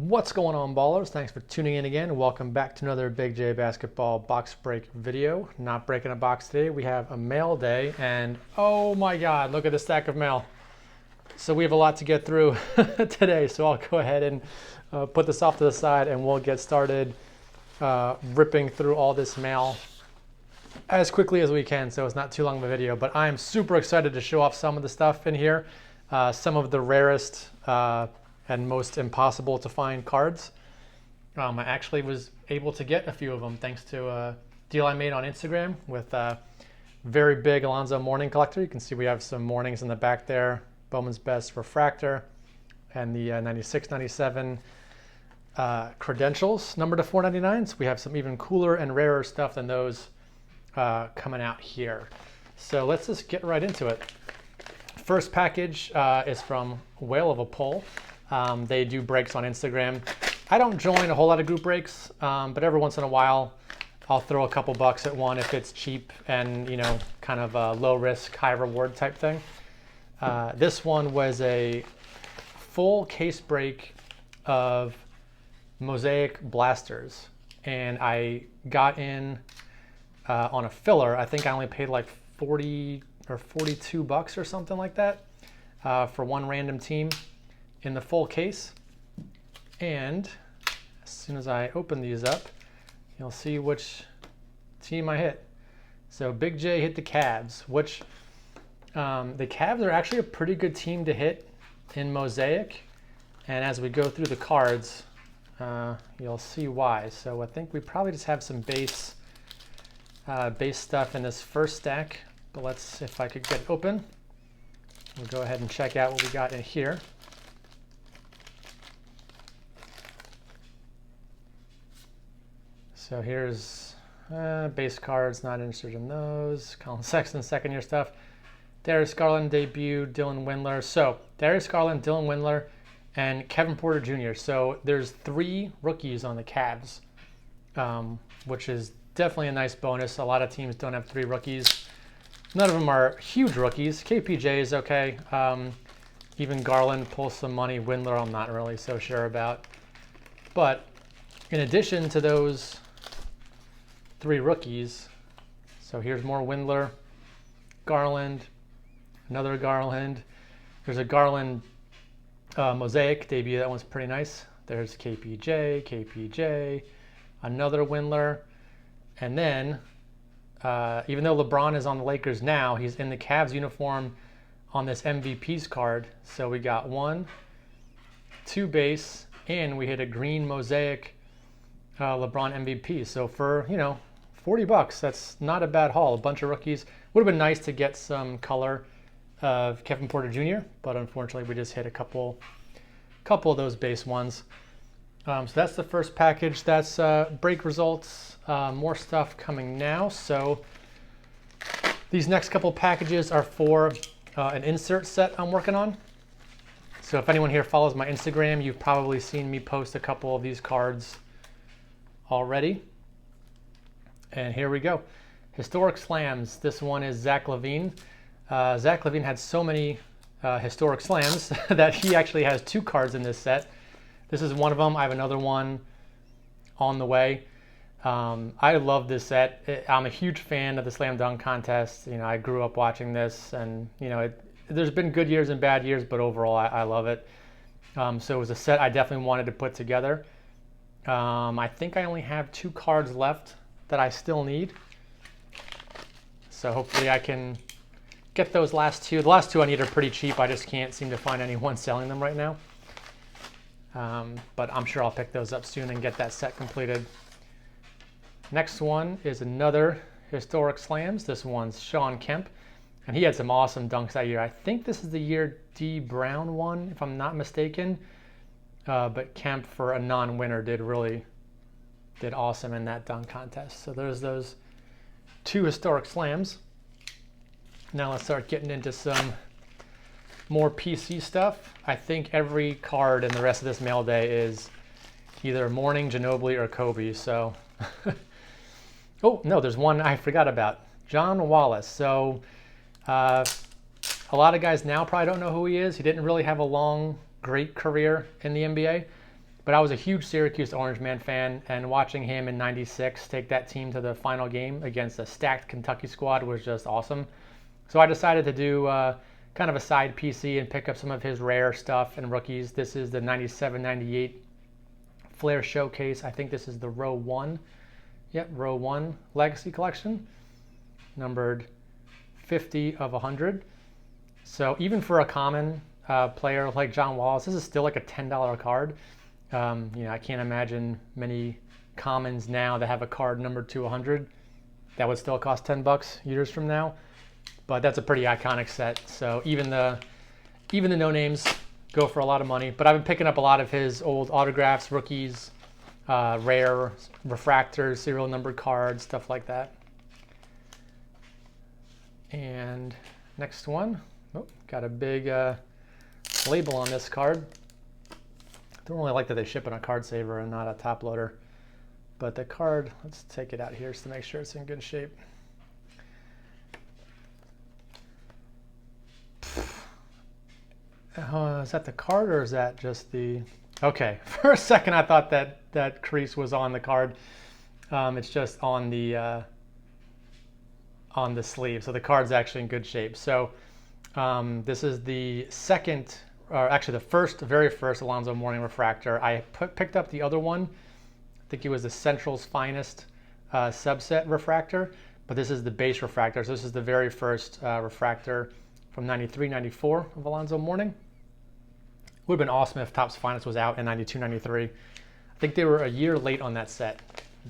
What's going on, ballers? Thanks for tuning in again. Welcome back to another BigJBasketball box break video. Not breaking a box today. We have a mail day, and oh my god, look at the stack of mail. So we have a lot to get through today, so I'll go ahead and put this off to the side and we'll get started ripping through all this mail as quickly as we can, so it's not too long of a video. But I'm super excited to show off some of the stuff in here, some of the rarest and most impossible to find cards. I actually was able to get a few of them thanks to a deal I made on Instagram with a very big Alonzo Mourning collector. You can see we have some Mournings in the back there, Bowman's Best Refractor, and the 96-97 credentials numbered to 499. So we have some even cooler and rarer stuff than those coming out here. So let's just get right into it. First package is from Whale of a Pull. They do breaks on Instagram. I don't join a whole lot of group breaks, but every once in a while I'll throw a couple bucks at one if it's cheap and, you know, kind of a low risk, high reward type thing. This one was a full case break of Mosaic Blasters, and I got in on a filler. I think I only paid like 40 or 42 bucks or something like that for one random team in the full case. And as soon as I open these up, you'll see which team I hit. So Big J hit the Cavs, which the Cavs are actually a pretty good team to hit in Mosaic. And as we go through the cards, you'll see why. So I think we probably just have some base stuff in this first stack. But let's, if I could get it open, we'll go ahead and check out what we got in here. So here's base cards, not interested in those. Colin Sexton, second year stuff. Darius Garland debut, Dylan Windler. So Darius Garland, Dylan Windler, and Kevin Porter Jr. So there's 3 rookies on the Cavs, which is definitely a nice bonus. A lot of teams don't have 3 rookies. None of them are huge rookies. KPJ is okay. Even Garland pulls some money. Windler I'm not really so sure about. But in addition to those 3 rookies, so here's more Windler, Garland, another Garland. There's a Garland Mosaic debut. That one's pretty nice. There's KPJ, another Windler. And then, even though LeBron is on the Lakers now, he's in the Cavs uniform on this MVPs card. So we got 1, 2 base, and we hit a green Mosaic LeBron MVP. So for, you know, 40 bucks, that's not a bad haul. A bunch of rookies. Would have been nice to get some color of Kevin Porter Jr., but unfortunately we just hit a couple of those base ones. So that's the first package. That's break results. More stuff coming now. So these next couple packages are for an insert set I'm working on. So if anyone here follows my Instagram, you've probably seen me post a couple of these cards already. And here we go. Historic slams. This one is Zach Levine. Zach Levine had so many historic slams that he actually has 2 cards in this set. This is one of them. I have another one on the way. I love this set. I'm a huge fan of the slam dunk contest. You know, I grew up watching this, and you know, there's been good years and bad years, but overall I love it. So it was a set I definitely wanted to put together. I think I only have 2 cards left that I still need. So hopefully I can get those last 2. The last 2 I need are pretty cheap. I just can't seem to find anyone selling them right now. But I'm sure I'll pick those up soon and get that set completed. Next one is another historic slams. This one's Sean Kemp, and he had some awesome dunks that year. I think this is the year D Brown won, if I'm not mistaken. But Kemp, for a non-winner, did awesome in that dunk contest. So there's those 2 historic slams. Now let's start getting into some more PC stuff. I think every card in the rest of this mail day is either Mourning, Ginobili, or Kobe. So, oh no, there's one I forgot about. John Wallace. So a lot of guys now probably don't know who he is. He didn't really have a long, great career in the NBA, But I was a huge Syracuse Orange Man fan, and watching him in '96 take that team to the final game against a stacked Kentucky squad was just awesome. So I decided to do kind of a side PC and pick up some of his rare stuff and rookies. This is the 97-98 FLAIR Showcase. I think this is the row 1. Yep, row 1 Legacy Collection, numbered 50 of 100. So even for a common player like John Wallace, this is still like a $10 card. I can't imagine many commons now that have a card numbered to 100 that would still cost $10 years from now. But that's a pretty iconic set. So even the no names go for a lot of money. But I've been picking up a lot of his old autographs, rookies, rare, refractors, serial numbered cards, stuff like that. And next one, got a big label on this card. Don't really like that they ship in a card saver and not a top loader. But the card, let's take it out here just to make sure it's in good shape. Is that the card or is that just the... Okay, for a second I thought that crease was on the card. It's just on the sleeve. So the card's actually in good shape. So this is the second, or actually the very first Alonzo Mourning refractor. I picked up the other one. I think it was the Central's Finest subset refractor, but this is the base refractor. So this is the very first refractor from 93-94 of Alonzo Mourning. Would have been awesome if Topps Finest was out in 92-93. I think they were a year late on that set.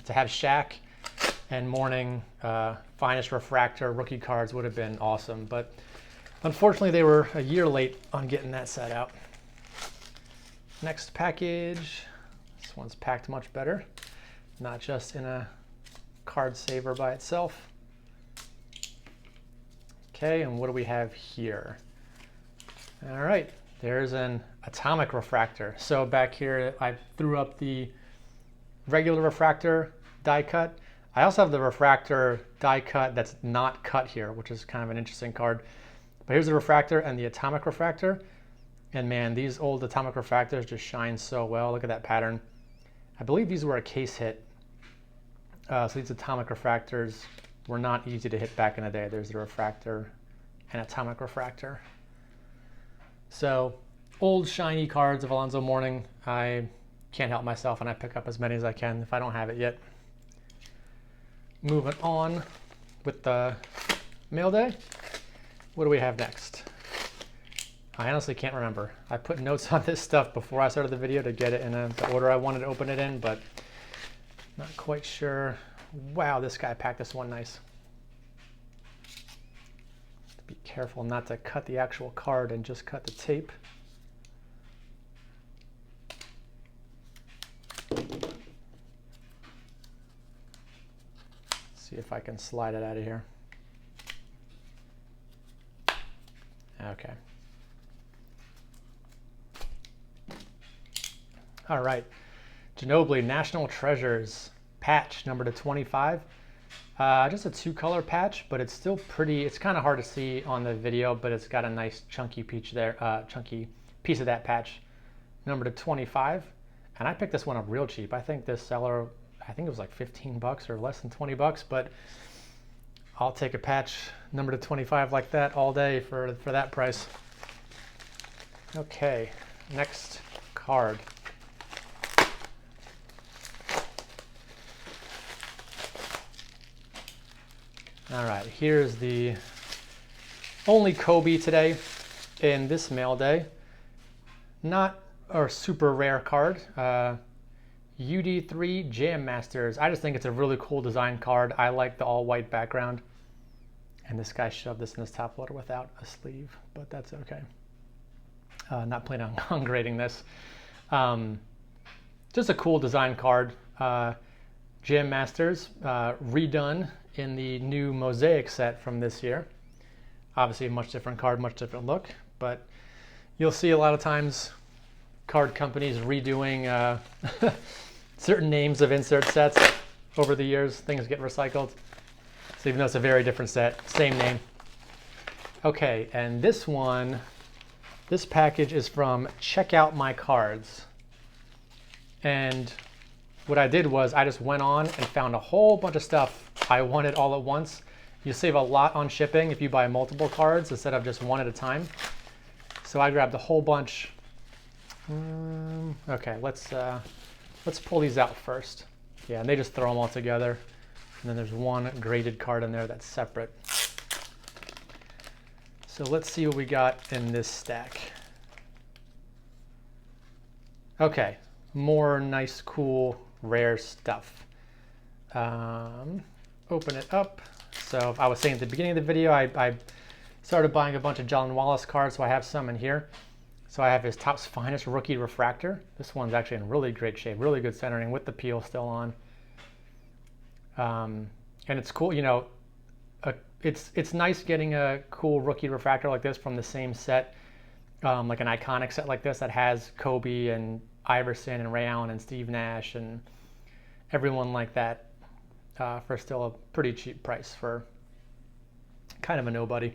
To have Shaq and Mourning Finest refractor rookie cards would have been awesome, but unfortunately they were a year late on getting that set out. Next package. This one's packed much better, not just in a card saver by itself. Okay, and what do we have here? All right, there's an atomic refractor. So back here, I threw up the regular refractor die cut. I also have the refractor die cut that's not cut here, which is kind of an interesting card. But here's the refractor and the atomic refractor. And man, these old atomic refractors just shine so well. Look at that pattern. I believe these were a case hit. So these atomic refractors were not easy to hit back in the day. There's the refractor and atomic refractor. So old shiny cards of Alonzo Mourning. I can't help myself and I pick up as many as I can if I don't have it yet. Moving on with the mail day. What do we have next? I honestly can't remember. I put notes on this stuff before I started the video to get it in the order I wanted to open it in, but not quite sure. Wow, this guy packed this one nice. Be careful not to cut the actual card and just cut the tape. See if I can slide it out of here. Okay. All right. Ginobili National Treasures patch number /25. Just a 2-color patch, but it's still pretty. It's kind of hard to see on the video, but it's got a nice chunky piece there, chunky piece of that patch, number /25. And I picked this one up real cheap. I think this seller, I think it was like $15 or less than $20, but I'll take a patch number /25 like that all day for that price. Okay, next card. All right, here's the only Kobe today in this mail day. Not a super rare card. UD3 Jam Masters. I just think it's a really cool design card. I like the all-white background. And this guy shoved this in his top loader without a sleeve, but that's okay. Not planning on grading this. Just a cool design card. Jam Masters, redone in the new Mosaic set from this year. Obviously a much different card, much different look, but you'll see a lot of times card companies redoing certain names of insert sets over the years. Things get recycled. So even though it's a very different set, same name. Okay, and this one, this package is from Check Out My Cards. And what I did was I just went on and found a whole bunch of stuff I wanted all at once. You save a lot on shipping if you buy multiple cards instead of just one at a time. So I grabbed a whole bunch. Okay, let's pull these out first. Yeah, and they just throw them all together. And then there's one graded card in there that's separate. So let's see what we got in this stack. Okay, more nice, cool, rare stuff. Open it up. So I was saying at the beginning of the video, I started buying a bunch of John Wallace cards, so I have some in here. So I have his Topps Finest Rookie Refractor. This one's actually in really great shape, really good centering with the peel still on. And it's cool, you know, it's nice getting a cool rookie refractor like this from the same set, like an iconic set like this that has Kobe and Iverson and Ray Allen and Steve Nash and everyone like that for still a pretty cheap price for kind of a nobody.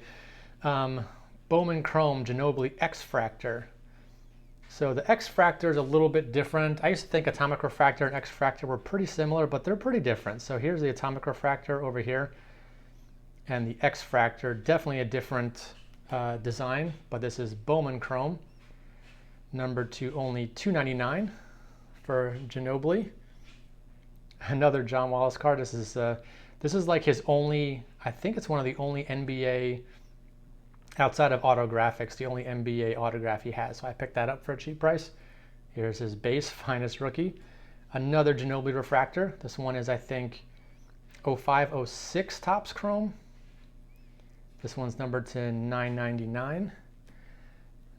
Bowman Chrome Ginobili X-Fractor. So the X-Fractor is a little bit different. I used to think Atomic Refractor and X-Fractor were pretty similar, but they're pretty different. So here's the Atomic Refractor over here, and the X-Fractor, definitely a different design, but this is Bowman Chrome, numbered to only $2.99 for Ginobili. Another John Wallace card. This is like his only, I think it's one of the only NBA, outside of autographics, the only NBA autograph he has. So I picked that up for a cheap price. Here's his base, Finest Rookie. Another Ginobili Refractor. This one is, I think, 05-06 Topps Chrome. This one's numbered to $9.99.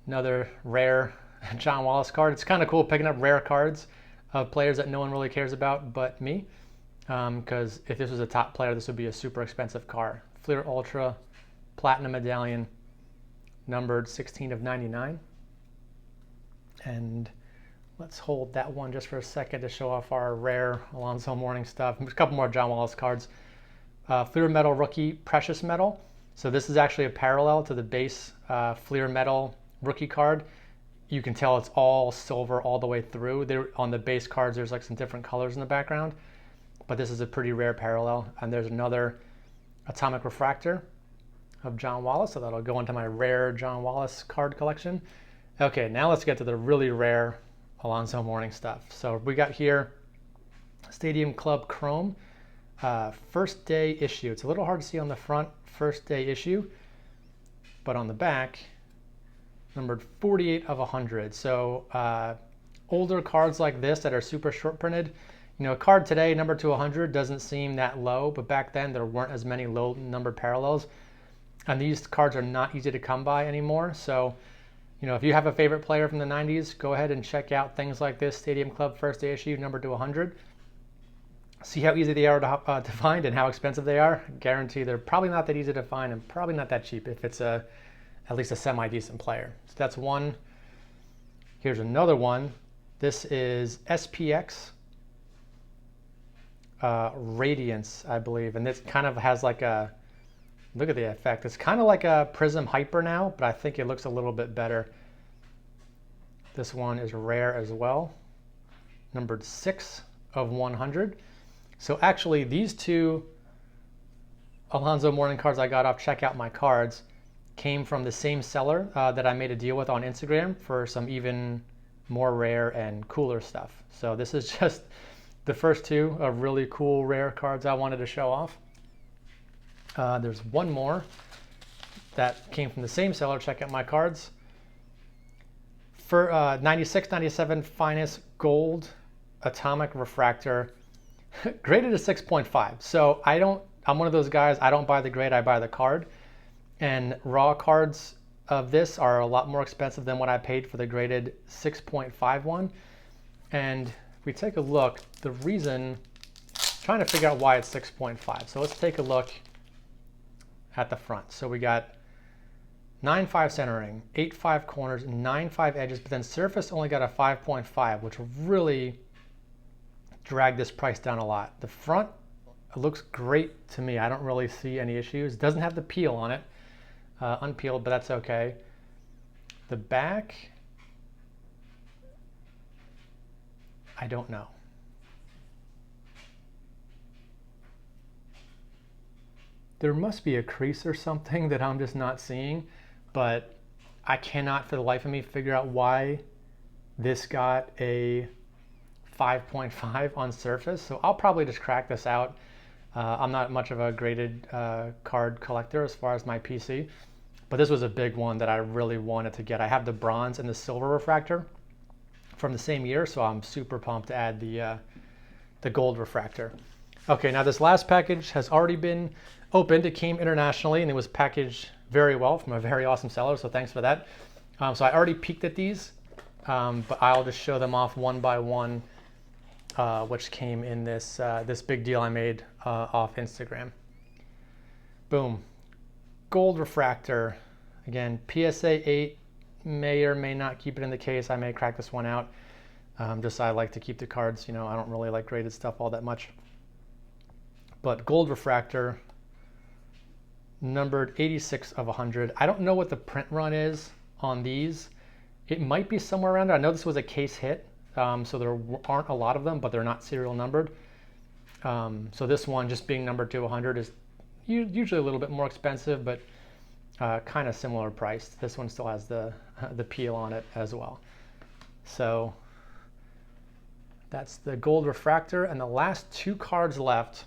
Another rare John Wallace card. It's kind of cool picking up rare cards of players that no one really cares about but me. Because if this was a top player, this would be a super expensive card. FLAIR Ultra Platinum Medallion, numbered 16/99. And let's hold that one just for a second to show off our rare Alonzo Mourning stuff. There's a couple more John Wallace cards. FLAIR Metal Rookie Precious Metal. So this is actually a parallel to the base FLAIR Metal Rookie card. You can tell it's all silver all the way through. On the base cards, there's like some different colors in the background, but this is a pretty rare parallel. And there's another Atomic Refractor of John Wallace, so that'll go into my rare John Wallace card collection. Okay, now let's get to the really rare Alonzo Mourning stuff. So we got here Stadium Club Chrome, first day issue. It's a little hard to see on the front, first day issue, but on the back, numbered 48/100. So older cards like this that are super short printed, you know, a card today numbered to 100 doesn't seem that low, but back then there weren't as many low numbered parallels. And these cards are not easy to come by anymore. So, you know, if you have a favorite player from the 90s, go ahead and check out things like this Stadium Club first day issue, numbered to 100. See how easy they are to find and how expensive they are. I guarantee they're probably not that easy to find and probably not that cheap if it's at least a semi-decent player. So that's one. Here's another one. This is SPX Radiance, I believe. And this kind of has like a, look at the effect. It's kind of like a Prism Hyper now, but I think it looks a little bit better. This one is rare as well, numbered 6/100. So actually these two Alonzo Mourning cards I got off Check Out My Cards came from the same seller that I made a deal with on Instagram for some even more rare and cooler stuff. So this is just the first two of really cool rare cards I wanted to show off. There's one more that came from the same seller, Check Out My Cards. For 96-97 Finest Gold Atomic Refractor, graded to 6.5. So I'm one of those guys, I don't buy the grade, I buy the card. And raw cards of this are a lot more expensive than what I paid for the graded 6.5 one. And if we take a look, the reason, trying to figure out why it's 6.5. So let's take a look at the front. So we got 9.5 centering, 8.5 corners, 9.5 edges, but then surface only got a 5.5, which really dragged this price down a lot. The front, it looks great to me. I don't really see any issues. It doesn't have the peel on it, unpeeled, but that's okay. The back, I don't know. There must be a crease or something that I'm just not seeing, but I cannot for the life of me figure out why this got a 5.5 on surface. So I'll probably just crack this out. I'm not much of a graded card collector as far as my PC, but this was a big one that I really wanted to get. I have the bronze and the silver refractor from the same year, so I'm super pumped to add the gold refractor. Okay, now this last package has already been opened. It came internationally and it was packaged very well from a very awesome seller, so thanks for that. So I already peeked at these, but I'll just show them off one by one, which came in this this big deal I made off Instagram. Boom. Gold refractor. Again, PSA 8, may or may not keep it in the case. I may crack this one out. Just I like to keep the cards, you know, I don't really like graded stuff all that much. But gold refractor, numbered 86 of 100. I don't know what the print run is on these. It might be somewhere around there. I know this was a case hit, so there aren't a lot of them, but they're not serial numbered. So this one, just being numbered to 100, is usually a little bit more expensive, but kind of similar priced. This one still has the peel on it as well. So that's the gold refractor, and the last two cards left,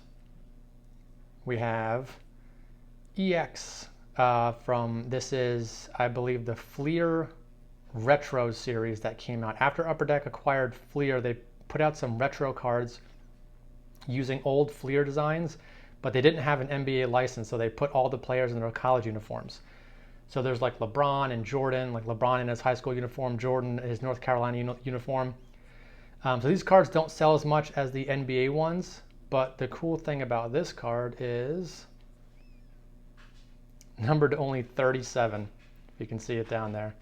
we have EX from, this is, I believe, the FLAIR Retro series that came out. After Upper Deck acquired FLAIR, they put out some retro cards using old FLAIR designs, but they didn't have an NBA license, so they put all the players in their college uniforms. So there's like LeBron and Jordan, like LeBron in his high school uniform, Jordan in his North Carolina uniform. So these cards don't sell as much as the NBA ones, but the cool thing about this card is numbered to only 37, if you can see it down there.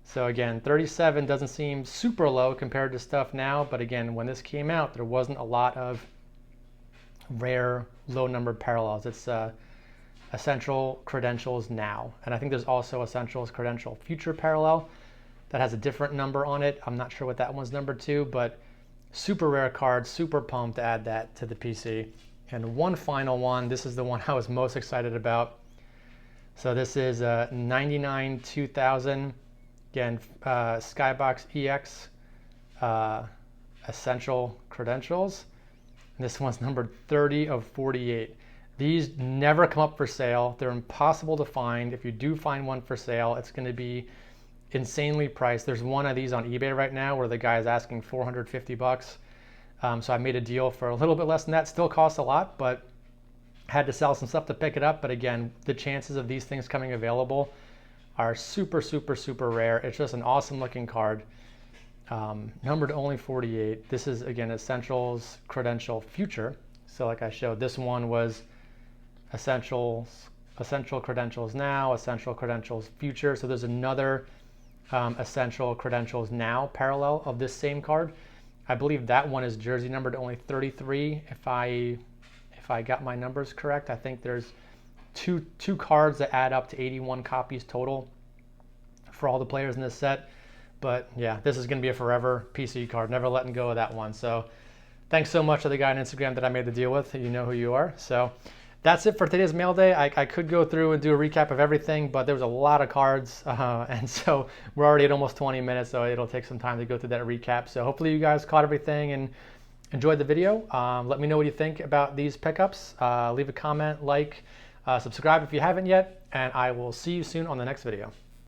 So again, 37 doesn't seem super low compared to stuff now, but again, when this came out, there wasn't a lot of rare low numbered parallels. It's Essential Credentials Now, and I think there's also Essentials Credential Future Parallel that has a different number on it. I'm not sure what that one's numbered to, but super rare card, super pumped to add that to the PC. And one final one, this is the one I was most excited about. So this is 99 2000, again, Skybox EX Essential Credentials. And this one's numbered 30 of 48. These never come up for sale. They're impossible to find. If you do find one for sale, it's going to be insanely priced. There's one of these on eBay right now where the guy is asking 450 bucks. So I made a deal for a little bit less than that. Still costs a lot, but had to sell some stuff to pick it up. But again, the chances of these things coming available are super, super, super rare. It's just an awesome looking card. Numbered only 48. This is, again, Essentials Credential Future. So like I showed, this one was Essential Credentials Now, Essential Credentials Future. So there's another Essential Credentials Now parallel of this same card. I believe that one is jersey numbered only 33. If I got my numbers correct, I think there's two cards that add up to 81 copies total for all the players in this set. But yeah, this is going to be a forever PC card. Never letting go of that one. So thanks so much to the guy on Instagram that I made the deal with. You know who you are. So that's it for today's mail day. I could go through and do a recap of everything, but there was a lot of cards. And so we're already at almost 20 minutes, so it'll take some time to go through that recap. So hopefully you guys caught everything and enjoyed the video. Let me know what you think about these pickups. Leave a comment, like, subscribe if you haven't yet, and I will see you soon on the next video.